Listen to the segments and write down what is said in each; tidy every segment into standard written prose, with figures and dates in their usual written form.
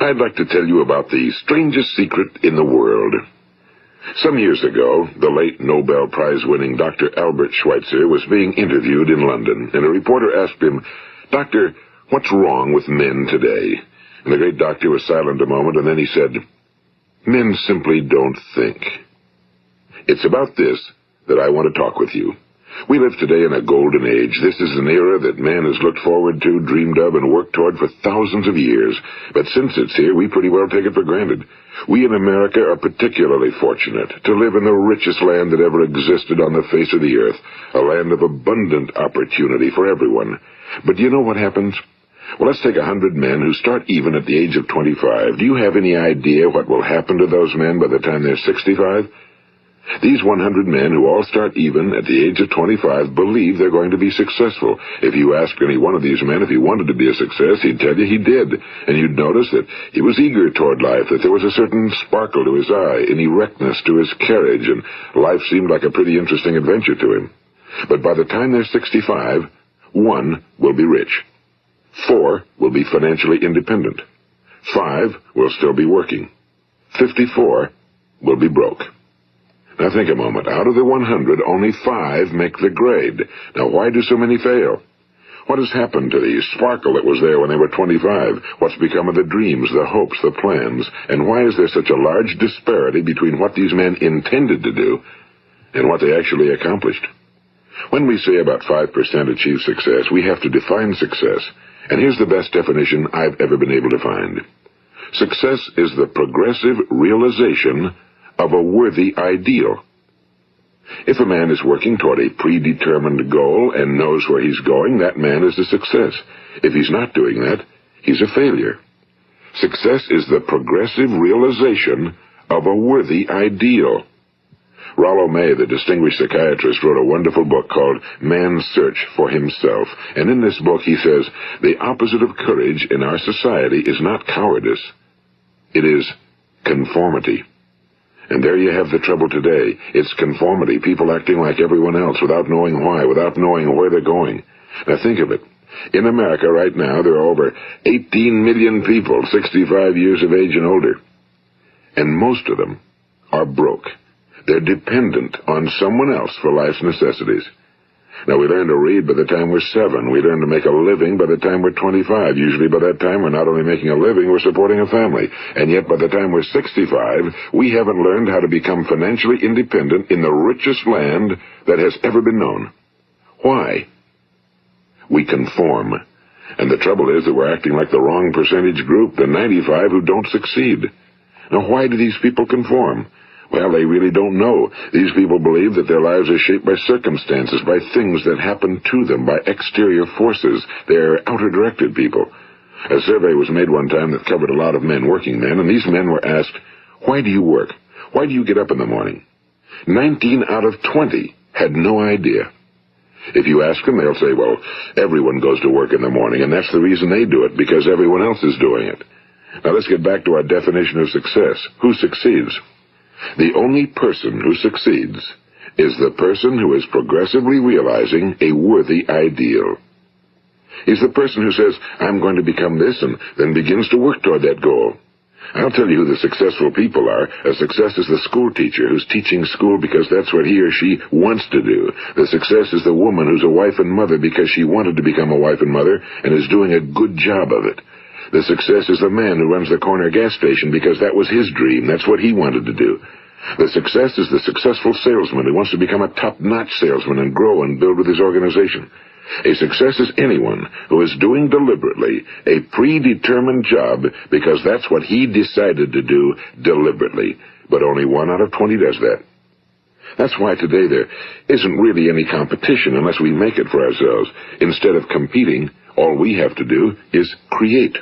I'd like to tell you about the strangest secret in the world. Some years ago, the late Nobel Prize-winning Dr. Albert Schweitzer was being interviewed in London, and a reporter asked him, "Doctor, what's wrong with men today?" And the great doctor was silent a moment, and then he said, "Men simply don't think." It's about this that I want to talk with you. We live today in a golden age. This is an era that man has looked forward to, dreamed of, and worked toward for thousands of years. But since it's here, we pretty well take it for granted. We in America are particularly fortunate to live in the richest land that ever existed on the face of the earth, a land of abundant opportunity for everyone. But do you know what happens? Well, let's take 100 men who start even at the age of 25. Do you have any idea what will happen to those men by the time they're 65? These 100 men who all start even at the age of 25 believe they're going to be successful. If you ask any one of these men if he wanted to be a success, he'd tell you he did. And you'd notice that he was eager toward life, that there was a certain sparkle to his eye, an erectness to his carriage, and life seemed like a pretty interesting adventure to him. But by the time they're 65, 1 will be rich. 4 will be financially independent. 5 will still be working. 54 will be broke. Now think a moment. Out of the 100, only 5 make the grade. Now why do so many fail? What has happened to the sparkle that was there when they were 25? What's become of the dreams, the hopes, the plans? And why is there such a large disparity between what these men intended to do and what they actually accomplished? When we say about 5% achieve success, we have to define success. And here's the best definition I've ever been able to find. Success is the progressive realization of a worthy ideal. If a man is working toward a predetermined goal and knows where he's going, that man is a success. If he's not doing that, he's a failure. Success is the progressive realization of a worthy ideal. Rollo May, the distinguished psychiatrist, wrote a wonderful book called Man's Search for Himself. And in this book he says, the opposite of courage in our society is not cowardice. It is conformity. And there you have the trouble today. It's conformity, people acting like everyone else without knowing why, without knowing where they're going. Now think of it. In America right now, there are over 18 million people 65 years of age and older. And most of them are broke. They're dependent on someone else for life's necessities. Now, we learn to read by the time we're 7. We learn to make a living by the time we're 25. Usually by that time, we're not only making a living, we're supporting a family. And yet, by the time we're 65, we haven't learned how to become financially independent in the richest land that has ever been known. Why? We conform. And the trouble is that we're acting like the wrong percentage group, the 95 who don't succeed. Now, why do these people conform? Well, they really don't know. These people believe that their lives are shaped by circumstances, by things that happen to them, by exterior forces. They're outer-directed people. A survey was made one time that covered a lot of men, working men, and these men were asked, "Why do you work? Why do you get up in the morning?" 19 out of 20 had no idea. If you ask them, they'll say, well, everyone goes to work in the morning, and that's the reason they do it, because everyone else is doing it. Now let's get back to our definition of success. Who succeeds? The only person who succeeds is the person who is progressively realizing a worthy ideal. He's the person who says, I'm going to become this, and then begins to work toward that goal. I'll tell you who the successful people are. A success is the school teacher who's teaching school because that's what he or she wants to do. The success is the woman who's a wife and mother because she wanted to become a wife and mother and is doing a good job of it. The success is the man who runs the corner gas station because that was his dream. That's what he wanted to do. The success is the successful salesman who wants to become a top-notch salesman and grow and build with his organization. A success is anyone who is doing deliberately a predetermined job because that's what he decided to do deliberately. But only 1 out of 20 does that. That's why today there isn't really any competition unless we make it for ourselves. Instead of competing, all we have to do is create.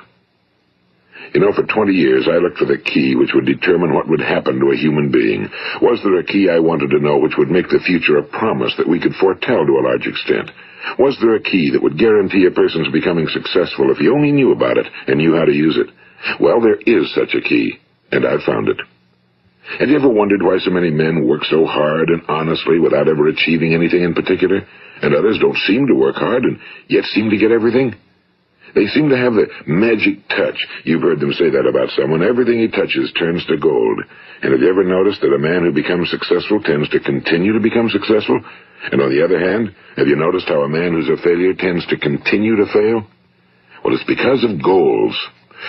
You know, for 20 years, I looked for the key which would determine what would happen to a human being. Was there a key I wanted to know which would make the future a promise that we could foretell to a large extent? Was there a key that would guarantee a person's becoming successful if he only knew about it and knew how to use it? Well, there is such a key, and I've found it. Have you ever wondered why so many men work so hard and honestly without ever achieving anything in particular, and others don't seem to work hard and yet seem to get everything? They seem to have the magic touch. You've heard them say that about someone. Everything he touches turns to gold. And have you ever noticed that a man who becomes successful tends to continue to become successful? And on the other hand, have you noticed how a man who's a failure tends to continue to fail? Well, it's because of goals.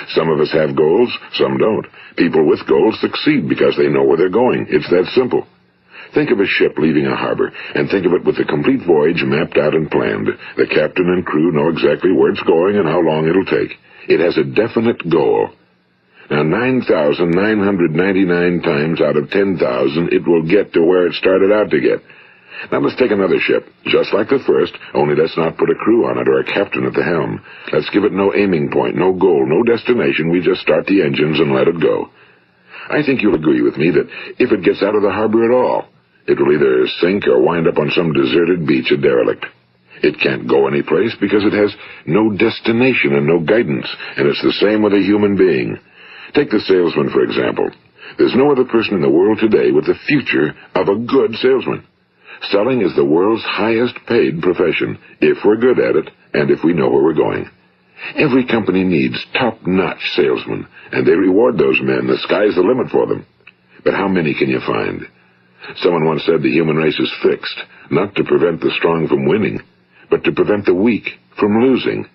Some of us have goals, some don't. People with goals succeed because they know where they're going. It's that simple. Think of a ship leaving a harbor, and think of it with the complete voyage mapped out and planned. The captain and crew know exactly where it's going and how long it'll take. It has a definite goal. Now, 9,999 times out of 10,000, it will get to where it started out to get. Now, let's take another ship, just like the first, only let's not put a crew on it or a captain at the helm. Let's give it no aiming point, no goal, no destination. We just start the engines and let it go. I think you'll agree with me that if it gets out of the harbor at all, it will either sink or wind up on some deserted beach, a derelict. It can't go anyplace because it has no destination and no guidance, and it's the same with a human being. Take the salesman, for example. There's no other person in the world today with the future of a good salesman. Selling is the world's highest paid profession, if we're good at it and if we know where we're going. Every company needs top-notch salesmen, and they reward those men. The sky's the limit for them. But how many can you find? Someone once said the human race is fixed, not to prevent the strong from winning, but to prevent the weak from losing.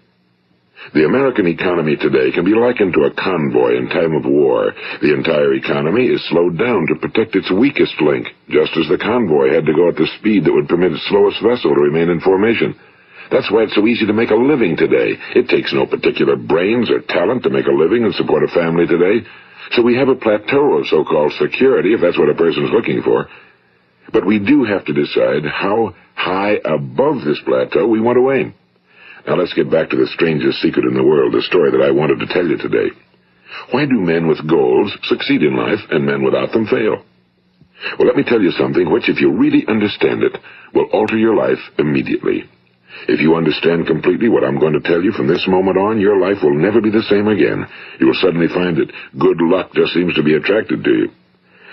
The American economy today can be likened to a convoy in time of war. The entire economy is slowed down to protect its weakest link, just as the convoy had to go at the speed that would permit its slowest vessel to remain in formation. That's why it's so easy to make a living today. It takes no particular brains or talent to make a living and support a family today. So we have a plateau of so-called security, if that's what a person's looking for. But we do have to decide how high above this plateau we want to aim. Now let's get back to the strangest secret in the world, the story that I wanted to tell you today. Why do men with goals succeed in life and men without them fail? Well, let me tell you something which, if you really understand it, will alter your life immediately. If you understand completely what I'm going to tell you from this moment on, your life will never be the same again. You will suddenly find that good luck just seems to be attracted to you.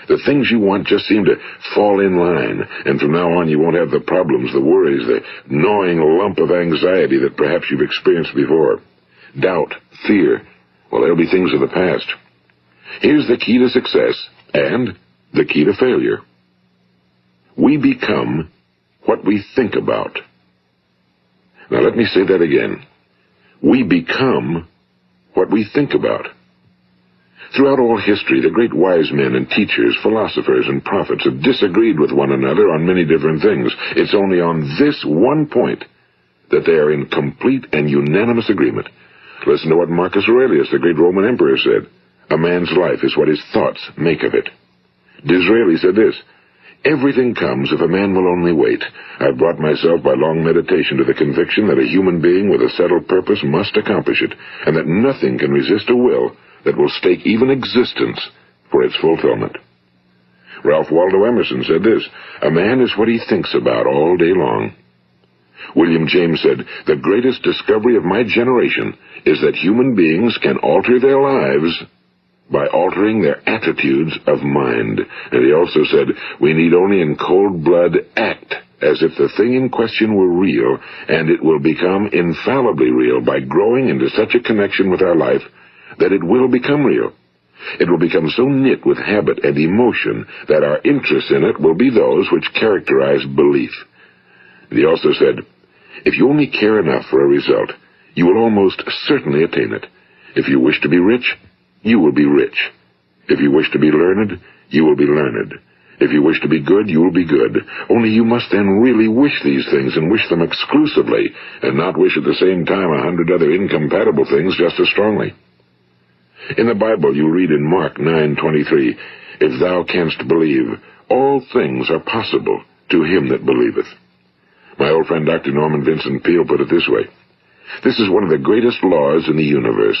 The things you want just seem to fall in line, and from now on you won't have the problems, the worries, the gnawing lump of anxiety that perhaps you've experienced before. Doubt, fear, well, they'll be things of the past. Here's the key to success and the key to failure. We become what we think about. Now let me say that again. We become what we think about. Throughout all history, the great wise men and teachers, philosophers and prophets have disagreed with one another on many different things. It's only on this one point that they are in complete and unanimous agreement. Listen to what Marcus Aurelius, the great Roman emperor, said. A man's life is what his thoughts make of it. Disraeli said this, everything comes if a man will only wait. I've brought myself by long meditation to the conviction that a human being with a settled purpose must accomplish it, and that nothing can resist a will that will stake even existence for its fulfillment. Ralph Waldo Emerson said this, a man is what he thinks about all day long. William James said, the greatest discovery of my generation is that human beings can alter their lives by altering their attitudes of mind. And he also said, we need only in cold blood act as if the thing in question were real, and it will become infallibly real by growing into such a connection with our life that it will become real. It will become so knit with habit and emotion that our interest in it will be those which characterize belief. And he also said, if you only care enough for a result, you will almost certainly attain it. If you wish to be rich, you will be rich. If you wish to be learned, you will be learned. If you wish to be good, you will be good. Only you must then really wish these things and wish them exclusively, and not wish at the same time 100 other incompatible things just as strongly. In the Bible you read in Mark 9:23, if thou canst believe, all things are possible to him that believeth. My old friend Dr. Norman Vincent Peale put it this way, this is one of the greatest laws in the universe.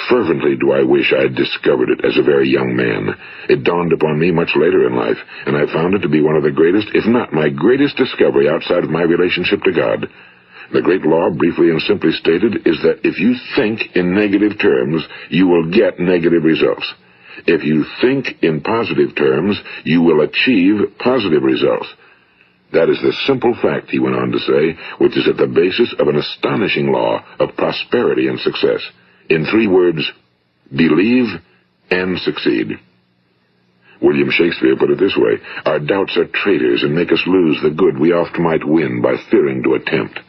Fervently do I wish I had discovered it as a very young man. It dawned upon me much later in life, and I found it to be one of the greatest, if not my greatest discovery outside of my relationship to God. The great law, briefly and simply stated, is that if you think in negative terms, you will get negative results. If you think in positive terms, you will achieve positive results. That is the simple fact, he went on to say, which is at the basis of an astonishing law of prosperity and success. In 3 words, believe and succeed. William Shakespeare put it this way: our doubts are traitors and make us lose the good we oft might win by fearing to attempt.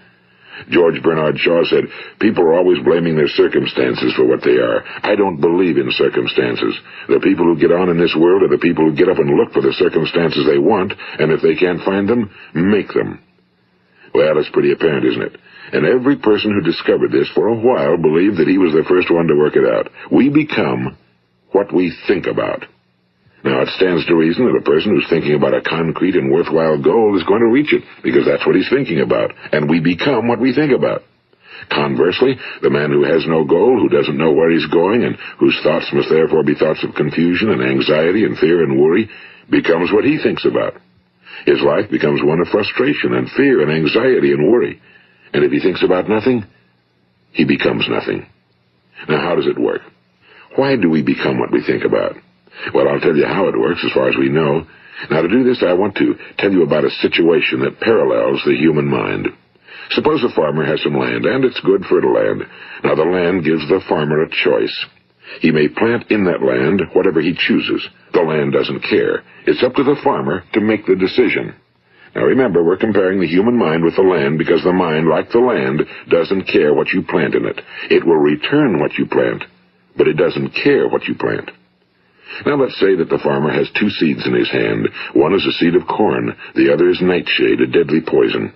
George Bernard Shaw said, people are always blaming their circumstances for what they are. I don't believe in circumstances. The people who get on in this world are the people who get up and look for the circumstances they want, and if they can't find them, make them. Well, it's pretty apparent, isn't it? And every person who discovered this for a while believed that he was the first one to work it out. We become what we think about. Now, it stands to reason that a person who's thinking about a concrete and worthwhile goal is going to reach it, because that's what he's thinking about, and we become what we think about. Conversely, the man who has no goal, who doesn't know where he's going, and whose thoughts must therefore be thoughts of confusion and anxiety and fear and worry, becomes what he thinks about. His life becomes one of frustration and fear and anxiety and worry. And if he thinks about nothing, he becomes nothing. Now, how does it work? Why do we become what we think about? Well, I'll tell you how it works as far as we know. Now, to do this, I want to tell you about a situation that parallels the human mind. Suppose a farmer has some land, and it's good fertile land. Now, the land gives the farmer a choice. He may plant in that land whatever he chooses. The land doesn't care. It's up to the farmer to make the decision. Now, remember, we're comparing the human mind with the land because the mind, like the land, doesn't care what you plant in it. It will return what you plant, but it doesn't care what you plant. Now, let's say that the farmer has 2 seeds in his hand. One is a seed of corn. The other is nightshade, a deadly poison.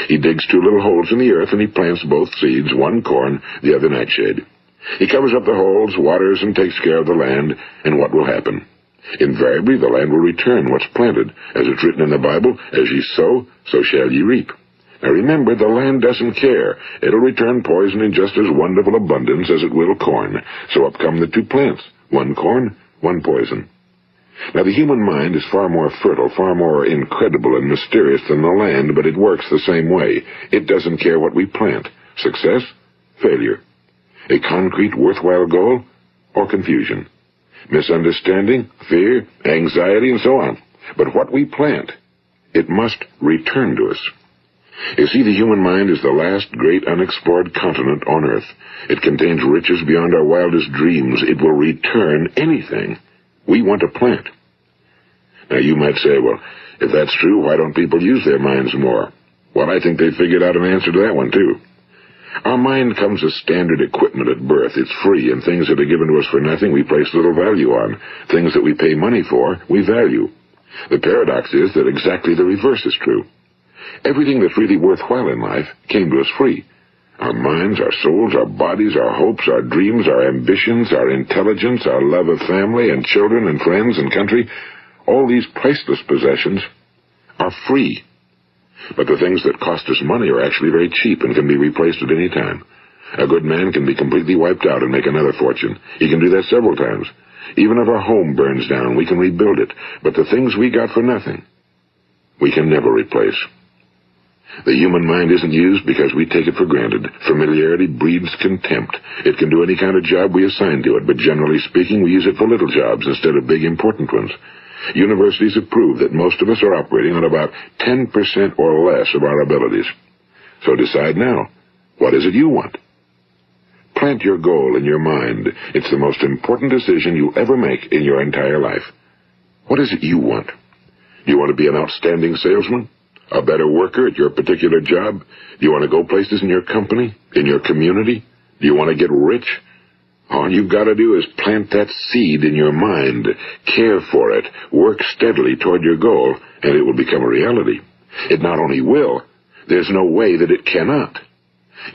He digs 2 little holes in the earth, and he plants both seeds, one corn, the other nightshade. He covers up the holes, waters, and takes care of the land, and what will happen? Invariably, the land will return what's planted. As it's written in the Bible, as ye sow, so shall ye reap. Now remember, the land doesn't care. It'll return poison in just as wonderful abundance as it will corn. So up come the 2 plants, one corn, one poison. Now, the human mind is far more fertile, far more incredible and mysterious than the land, but it works the same way. It doesn't care what we plant. Success, failure. A concrete, worthwhile goal, or confusion. Misunderstanding, fear, anxiety, and so on. But what we plant, it must return to us. You see, the human mind is the last great unexplored continent on Earth. It contains riches beyond our wildest dreams. It will return anything we want to plant. Now, you might say, well, if that's true, why don't people use their minds more? Well, I think they figured out an answer to that one, too. Our mind comes as standard equipment at birth. It's free, and things that are given to us for nothing we place little value on. Things that we pay money for, we value. The paradox is that exactly the reverse is true. Everything that's really worthwhile in life came to us free. Our minds, our souls, our bodies, our hopes, our dreams, our ambitions, our intelligence, our love of family and children and friends and country, all these priceless possessions are free. But the things that cost us money are actually very cheap and can be replaced at any time. A good man can be completely wiped out and make another fortune. He can do that several times. Even if our home burns down, we can rebuild it. But the things we got for nothing, we can never replace. The human mind isn't used because we take it for granted. Familiarity breeds contempt. It can do any kind of job we assign to it, but generally speaking, we use it for little jobs instead of big, important ones. Universities have proved that most of us are operating on about 10% or less of our abilities. So decide now, what is it you want? Plant your goal in your mind. It's the most important decision you'll ever make in your entire life. What is it you want? Do you want to be an outstanding salesman? A better worker at your particular job? Do you want to go places in your company? In your community? Do you want to get rich? All you've got to do is plant that seed in your mind, care for it, work steadily toward your goal, and it will become a reality. It not only will, there's no way that it cannot.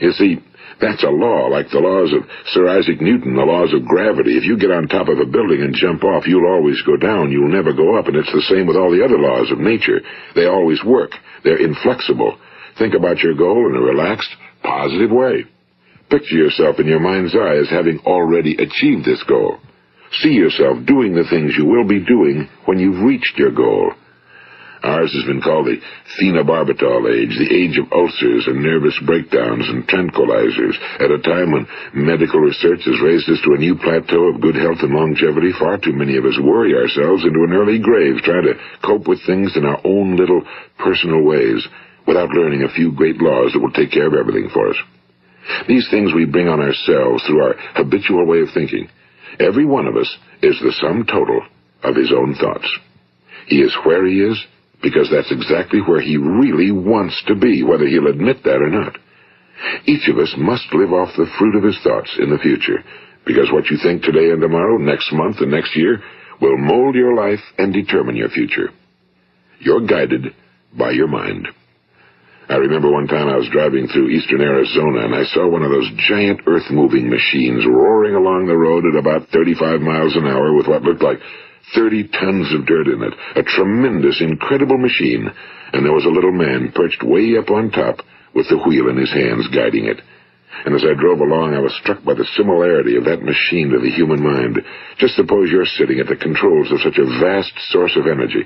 You see, that's a law, like the laws of Sir Isaac Newton, the laws of gravity. If you get on top of a building and jump off, you'll always go down. You'll never go up, and it's the same with all the other laws of nature. They always work. They're inflexible. Think about your goal in a relaxed, positive way. Picture yourself in your mind's eye as having already achieved this goal. See yourself doing the things you will be doing when you've reached your goal. Ours has been called the phenobarbital age, the age of ulcers and nervous breakdowns and tranquilizers. At a time when medical research has raised us to a new plateau of good health and longevity, far too many of us worry ourselves into an early grave trying to cope with things in our own little personal ways without learning a few great laws that will take care of everything for us. These things we bring on ourselves through our habitual way of thinking. Every one of us is the sum total of his own thoughts. He is where he is because that's exactly where he really wants to be, whether he'll admit that or not. Each of us must live off the fruit of his thoughts in the future, because what you think today and tomorrow, next month and next year, will mold your life and determine your future. You're guided by your mind. I remember one time I was driving through eastern Arizona, and I saw one of those giant earth-moving machines roaring along the road at about 35 miles an hour with what looked like 30 tons of dirt in it, a tremendous, incredible machine, and there was a little man perched way up on top with the wheel in his hands guiding it. And as I drove along, I was struck by the similarity of that machine to the human mind. Just suppose you're sitting at the controls of such a vast source of energy.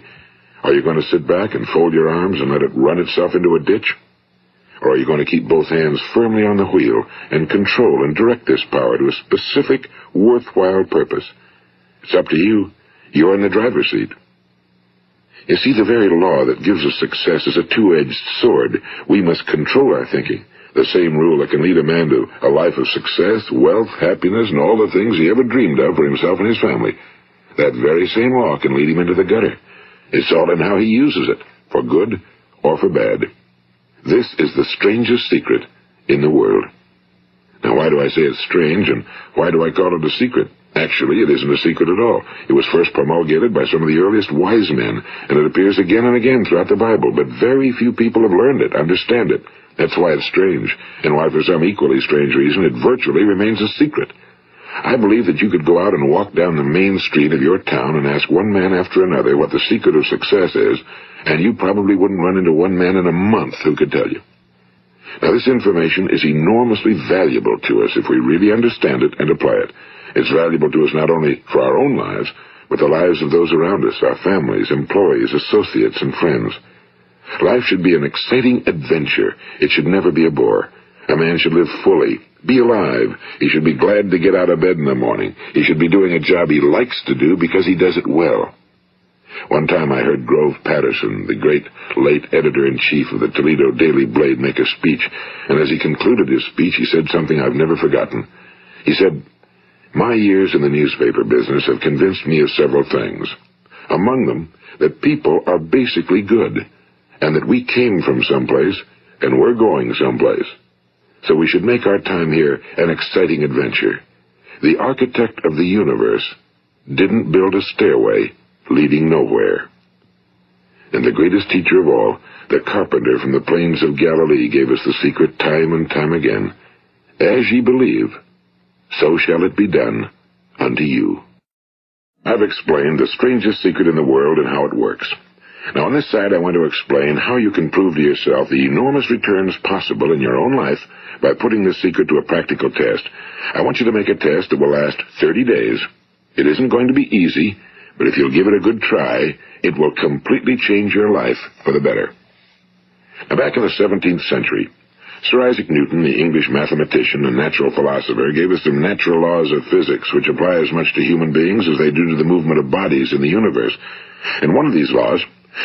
Are you going to sit back and fold your arms and let it run itself into a ditch? Or are you going to keep both hands firmly on the wheel and control and direct this power to a specific, worthwhile purpose? It's up to you. You're in the driver's seat. You see, the very law that gives us success is a two-edged sword. We must control our thinking. The same rule that can lead a man to a life of success, wealth, happiness, and all the things he ever dreamed of for himself and his family. That very same law can lead him into the gutter. It's all in how he uses it, for good or for bad. This is the strangest secret in the world. Now, why do I say it's strange, and why do I call it a secret? Actually, it isn't a secret at all. It was first promulgated by some of the earliest wise men, and it appears again and again throughout the Bible, but very few people have learned it, understand it. That's why it's strange, and why for some equally strange reason it virtually remains a secret. I believe that you could go out and walk down the main street of your town and ask one man after another what the secret of success is, and you probably wouldn't run into one man in a month who could tell you. Now, this information is enormously valuable to us if we really understand it and apply it. It's valuable to us not only for our own lives, but the lives of those around us, our families, employees, associates, and friends. Life should be an exciting adventure. It should never be a bore. A man should live fully, be alive. He should be glad to get out of bed in the morning. He should be doing a job he likes to do because he does it well. One time I heard Grove Patterson, the great late editor-in-chief of the Toledo Daily Blade, make a speech, and as he concluded his speech, he said something I've never forgotten. He said, "My years in the newspaper business have convinced me of several things. Among them, that people are basically good, and that we came from someplace, and we're going someplace. So we should make our time here an exciting adventure. The architect of the universe didn't build a stairway leading nowhere." And the greatest teacher of all, the carpenter from the plains of Galilee, gave us the secret time and time again. As ye believe, so shall it be done unto you. I've explained the strangest secret in the world and how it works. Now, on this side, I want to explain how you can prove to yourself the enormous returns possible in your own life by putting this secret to a practical test. I want you to make a test that will last 30 days. It isn't going to be easy, but if you'll give it a good try, it will completely change your life for the better. Now, back in the 17th century, Sir Isaac Newton, the English mathematician and natural philosopher, gave us some natural laws of physics which apply as much to human beings as they do to the movement of bodies in the universe. And one of these laws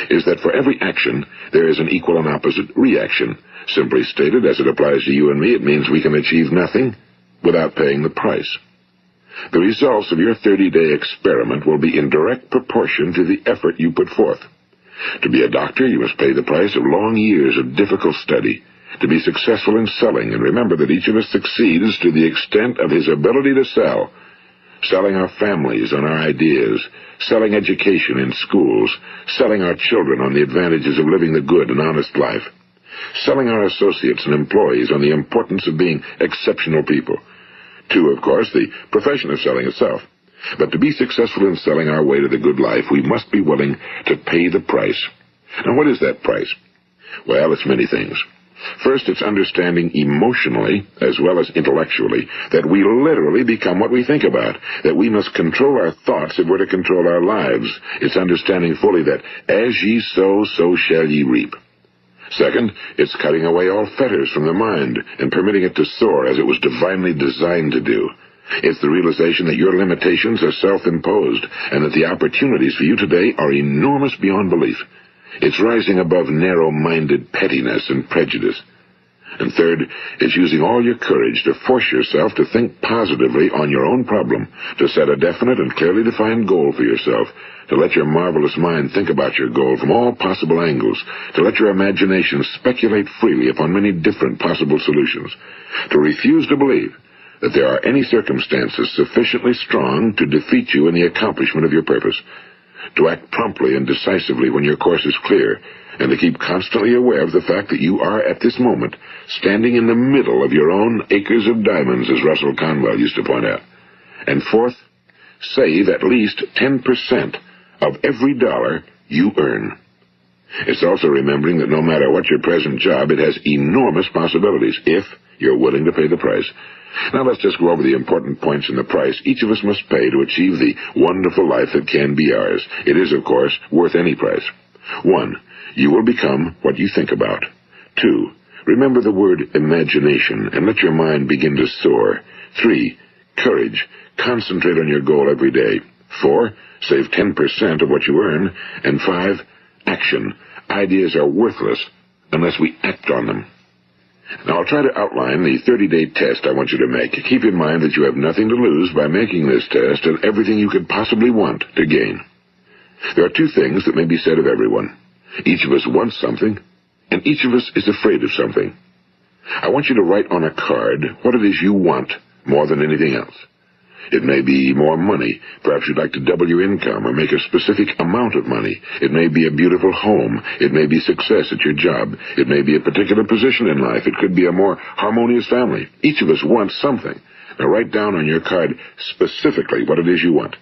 is that for every action, there is an equal and opposite reaction. Simply stated, as it applies to you and me, it means we can achieve nothing without paying the price. The results of your 30-day experiment will be in direct proportion to the effort you put forth. To be a doctor, you must pay the price of long years of difficult study. To be successful in selling, and remember that each of us succeeds to the extent of his ability to sell. Selling our families on our ideas, selling education in schools, selling our children on the advantages of living the good and honest life, selling our associates and employees on the importance of being exceptional people. To, of course, the profession of selling itself. But to be successful in selling our way to the good life, we must be willing to pay the price. Now, what is that price? Well, it's many things. First, it's understanding emotionally, as well as intellectually, that we literally become what we think about, that we must control our thoughts if we're to control our lives. It's understanding fully that as ye sow, so shall ye reap. Second, it's cutting away all fetters from the mind and permitting it to soar as it was divinely designed to do. It's the realization that your limitations are self-imposed and that the opportunities for you today are enormous beyond belief. It's rising above narrow-minded pettiness and prejudice. And third, it's using all your courage to force yourself to think positively on your own problem, to set a definite and clearly defined goal for yourself, to let your marvelous mind think about your goal from all possible angles, to let your imagination speculate freely upon many different possible solutions, to refuse to believe that there are any circumstances sufficiently strong to defeat you in the accomplishment of your purpose, to act promptly and decisively when your course is clear, and to keep constantly aware of the fact that you are, at this moment, standing in the middle of your own acres of diamonds, as Russell Conwell used to point out. And fourth, save at least 10% of every dollar you earn. It's also remembering that no matter what your present job, it has enormous possibilities, if you're willing to pay the price. Now let's just go over the important points in the price each of us must pay to achieve the wonderful life that can be ours. It is, of course, worth any price. 1. You will become what you think about. 2. Remember the word imagination and let your mind begin to soar. 3. Courage. Concentrate on your goal every day. 4. Save 10% of what you earn. And 5. Action. Ideas are worthless unless we act on them. Now, I'll try to outline the 30-day test I want you to make. Keep in mind that you have nothing to lose by making this test and everything you could possibly want to gain. There are 2 things that may be said of everyone. Each of us wants something, and each of us is afraid of something. I want you to write on a card what it is you want more than anything else. It may be more money. Perhaps you'd like to double your income or make a specific amount of money. It may be a beautiful home. It may be success at your job. It may be a particular position in life. It could be a more harmonious family. Each of us wants something. Now write down on your card specifically what it is you want.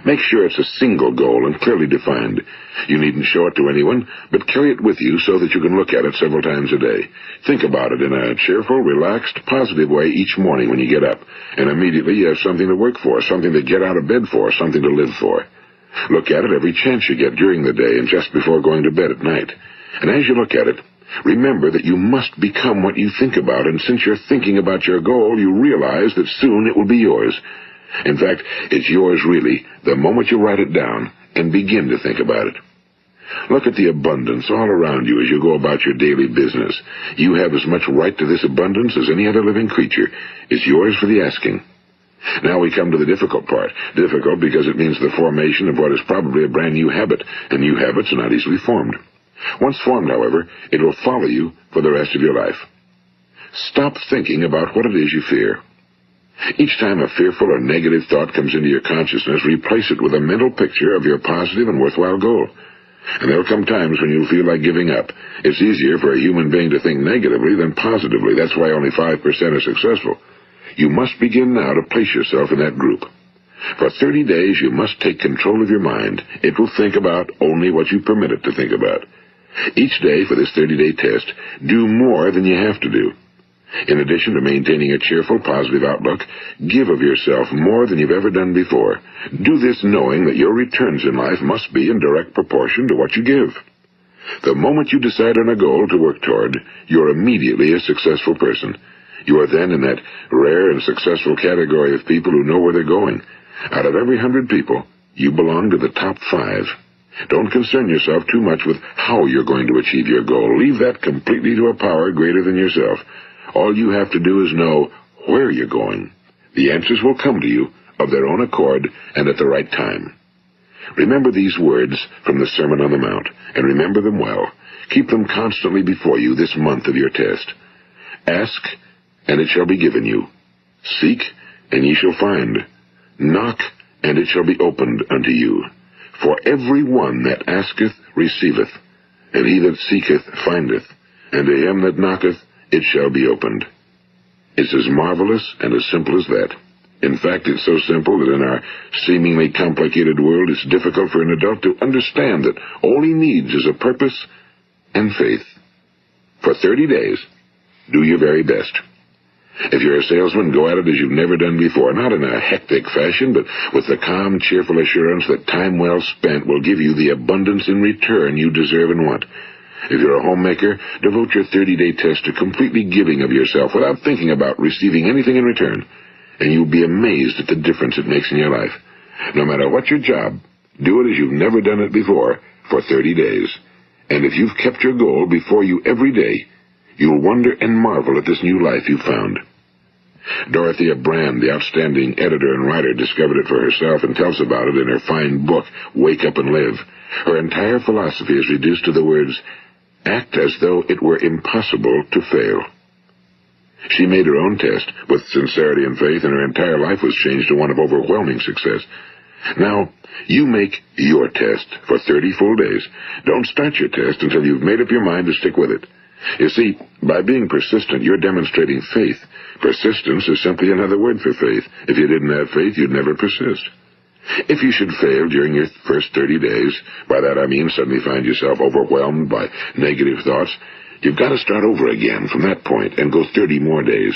Make sure it's a single goal and clearly defined. You needn't show it to anyone, but carry it with you so that you can look at it several times a day. Think about it in a cheerful, relaxed, positive way each morning when you get up, and immediately you have something to work for, something to get out of bed for, something to live for. Look at it every chance you get during the day and just before going to bed at night. And as you look at it, remember that you must become what you think about, and since you're thinking about your goal, you realize that soon it will be yours. In fact, it's yours really the moment you write it down and begin to think about it. Look at the abundance all around you as you go about your daily business. You have as much right to this abundance as any other living creature. It's yours for the asking. Now we come to the difficult part. Difficult because it means the formation of what is probably a brand new habit, and new habits are not easily formed. Once formed, however, it will follow you for the rest of your life. Stop thinking about what it is you fear. Each time a fearful or negative thought comes into your consciousness, replace it with a mental picture of your positive and worthwhile goal. And there will come times when you'll feel like giving up. It's easier for a human being to think negatively than positively. That's why only 5% are successful. You must begin now to place yourself in that group. For 30 days, you must take control of your mind. It will think about only what you permit it to think about. Each day for this 30-day test, do more than you have to do. In addition to maintaining a cheerful, positive outlook, give of yourself more than you've ever done before. Do this knowing that your returns in life must be in direct proportion to what you give. The moment you decide on a goal to work toward, you're immediately a successful person. You are then in that rare and successful category of people who know where they're going. Out of every 100 people, you belong to the top 5. Don't concern yourself too much with how you're going to achieve your goal. Leave that completely to a power greater than yourself. All you have to do is know where you're going. The answers will come to you of their own accord and at the right time. Remember these words from the Sermon on the Mount, and remember them well. Keep them constantly before you this month of your test. Ask, and it shall be given you. Seek, and ye shall find. Knock, and it shall be opened unto you. For every one that asketh receiveth, and he that seeketh findeth, and to him that knocketh it shall be opened. It's as marvelous and as simple as that. In fact, it's so simple that in our seemingly complicated world, it's difficult for an adult to understand that all he needs is a purpose and faith. For 30 days, Do your very best. If you're a salesman, go at it as you've never done before, not in a hectic fashion, but with the calm, cheerful assurance that time well spent will give you the abundance in return you deserve and want. If you're a homemaker, devote your 30-day test to completely giving of yourself without thinking about receiving anything in return, and you'll be amazed at the difference it makes in your life. No matter what your job, do it as you've never done it before for 30 days. And if you've kept your goal before you every day, you'll wonder and marvel at this new life you've found. Dorothea Brand, the outstanding editor and writer, discovered it for herself and tells about it in her fine book, Wake Up and Live. Her entire philosophy is reduced to the words, act as though it were impossible to fail. She made her own test with sincerity and faith, and her entire life was changed to one of overwhelming success. Now, you make your test for 30 full days. Don't start your test until you've made up your mind to stick with it. You see, by being persistent, you're demonstrating faith. Persistence is simply another word for faith. If you didn't have faith, you'd never persist. If you should fail during your first 30 days, by that I mean suddenly find yourself overwhelmed by negative thoughts, you've got to start over again from that point and go 30 more days.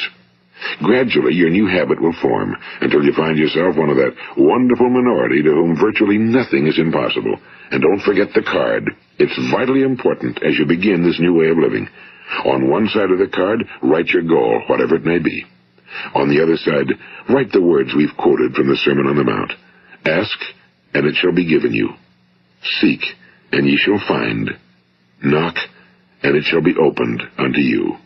Gradually, your new habit will form until you find yourself one of that wonderful minority to whom virtually nothing is impossible. And don't forget the card. It's vitally important as you begin this new way of living. On one side of the card, write your goal, whatever it may be. On the other side, write the words we've quoted from the Sermon on the Mount. Ask, and it shall be given you. Seek, and ye shall find. Knock, and it shall be opened unto you.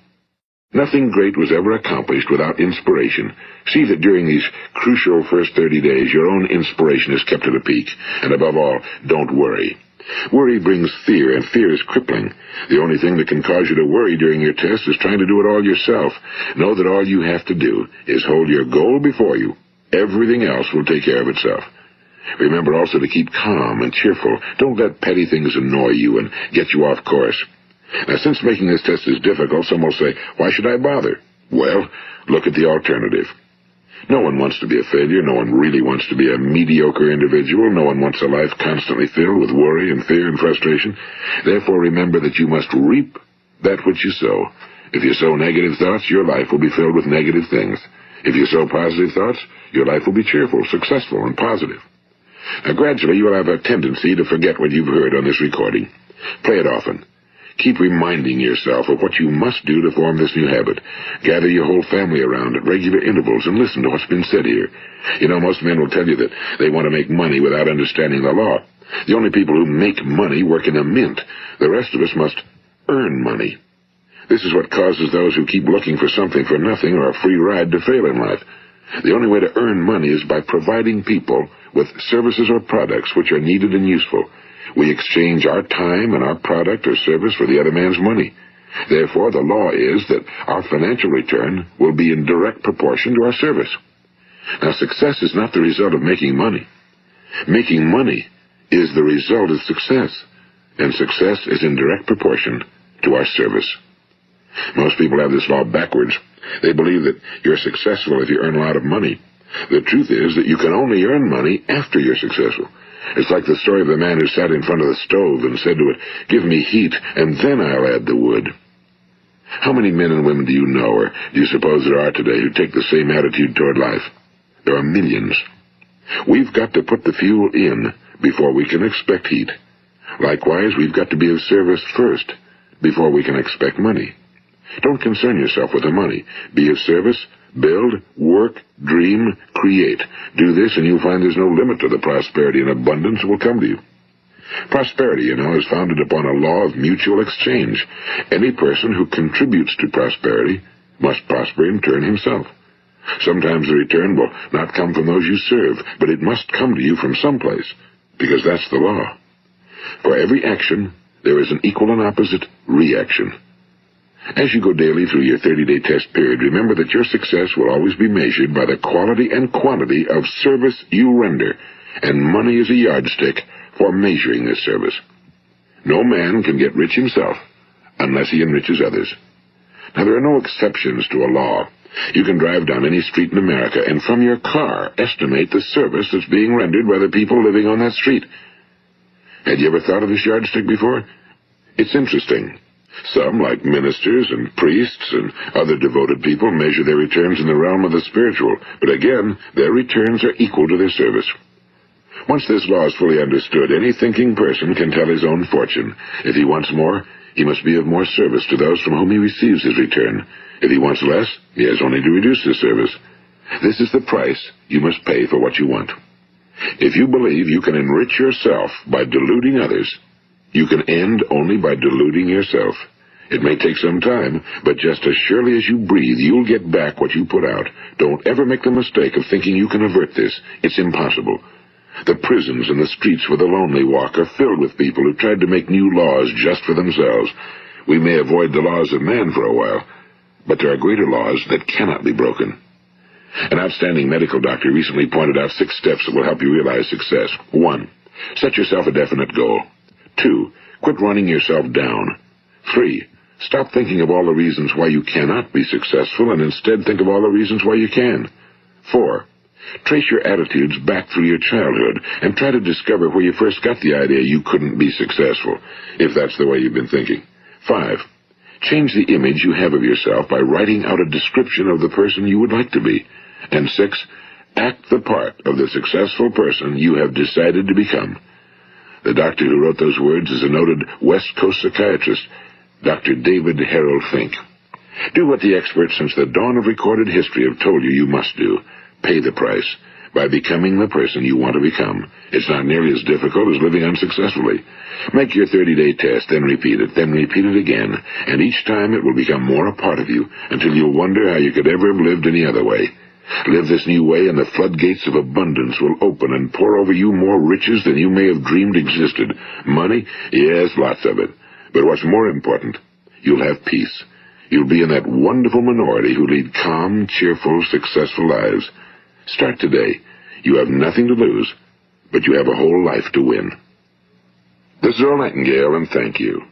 Nothing great was ever accomplished without inspiration. See that during these crucial first 30 days, your own inspiration is kept at a peak. And above all, don't worry. Worry brings fear, and fear is crippling. The only thing that can cause you to worry during your test is trying to do it all yourself. Know that all you have to do is hold your goal before you. Everything else will take care of itself. Remember also to keep calm and cheerful. Don't let petty things annoy you and get you off course. Now, since making this test is difficult, some will say, why should I bother? Well, look at the alternative. No one wants to be a failure. No one really wants to be a mediocre individual. No one wants a life constantly filled with worry and fear and frustration. Therefore, remember that you must reap that which you sow. If you sow negative thoughts, your life will be filled with negative things. If you sow positive thoughts, your life will be cheerful, successful, and positive. Now, gradually, you will have a tendency to forget what you've heard on this recording. Play it often. Keep reminding yourself of what you must do to form this new habit. Gather your whole family around at regular intervals and listen to what's been said here. You know, most men will tell you that they want to make money without understanding the law. The only people who make money work in a mint. The rest of us must earn money. This is what causes those who keep looking for something for nothing or a free ride to fail in life. The only way to earn money is by providing people with services or products which are needed and useful. We exchange our time and our product or service for the other man's money. Therefore, the law is that our financial return will be in direct proportion to our service. Now, success is not the result of making money. Making money is the result of success, and success is in direct proportion to our service. Most people have this law backwards. They believe that you're successful if you earn a lot of money. The truth is that you can only earn money after you're successful. It's like the story of the man who sat in front of the stove and said to it, give me heat, and then I'll add the wood. How many men and women do you know, or do you suppose there are today, who take the same attitude toward life? There are millions. We've got to put the fuel in before we can expect heat. Likewise, we've got to be of service first before we can expect money. Don't concern yourself with the money. Be of service, build, work, dream, create. Do this, and you'll find there's no limit to the prosperity and abundance that will come to you. Prosperity, you know, is founded upon a law of mutual exchange. Any person who contributes to prosperity must prosper in turn himself. Sometimes the return will not come from those you serve, but it must come to you from someplace, because that's the law. For every action, there is an equal and opposite reaction. As you go daily through your 30-day test period, remember that your success will always be measured by the quality and quantity of service you render, and money is a yardstick for measuring this service. No man can get rich himself unless he enriches others. Now, there are no exceptions to a law. You can drive down any street in America and from your car estimate the service that's being rendered by the people living on that street. Had you ever thought of this yardstick before? It's interesting. Some, like ministers and priests and other devoted people, measure their returns in the realm of the spiritual, but again, their returns are equal to their service. Once this law is fully understood, any thinking person can tell his own fortune. If he wants more, he must be of more service to those from whom he receives his return. If he wants less, he has only to reduce his service. This is the price you must pay for what you want. If you believe you can enrich yourself by deluding others, you can end only by deluding yourself. It may take some time, but just as surely as you breathe, you'll get back what you put out. Don't ever make the mistake of thinking you can avert this. It's impossible. The prisons and the streets where the lonely walk are filled with people who tried to make new laws just for themselves. We may avoid the laws of man for a while, but there are greater laws that cannot be broken. An outstanding medical doctor recently pointed out 6 steps that will help you realize success. 1. Set yourself a definite goal. 2. Quit running yourself down. 3. Stop thinking of all the reasons why you cannot be successful and instead think of all the reasons why you can. 4. Trace your attitudes back through your childhood and try to discover where you first got the idea you couldn't be successful, if that's the way you've been thinking. 5. Change the image you have of yourself by writing out a description of the person you would like to be. And 6. Act the part of the successful person you have decided to become. The doctor who wrote those words is a noted West Coast psychiatrist, Dr. David Harold Fink. Do what the experts since the dawn of recorded history have told you you must do. Pay the price by becoming the person you want to become. It's not nearly as difficult as living unsuccessfully. Make your 30-day test, then repeat it again, and each time it will become more a part of you until you'll wonder how you could ever have lived any other way. Live this new way, and the floodgates of abundance will open and pour over you more riches than you may have dreamed existed. Money? Yes, lots of it. But what's more important, you'll have peace. You'll be in that wonderful minority who lead calm, cheerful, successful lives. Start today. You have nothing to lose, but you have a whole life to win. This is Earl Nightingale, and thank you.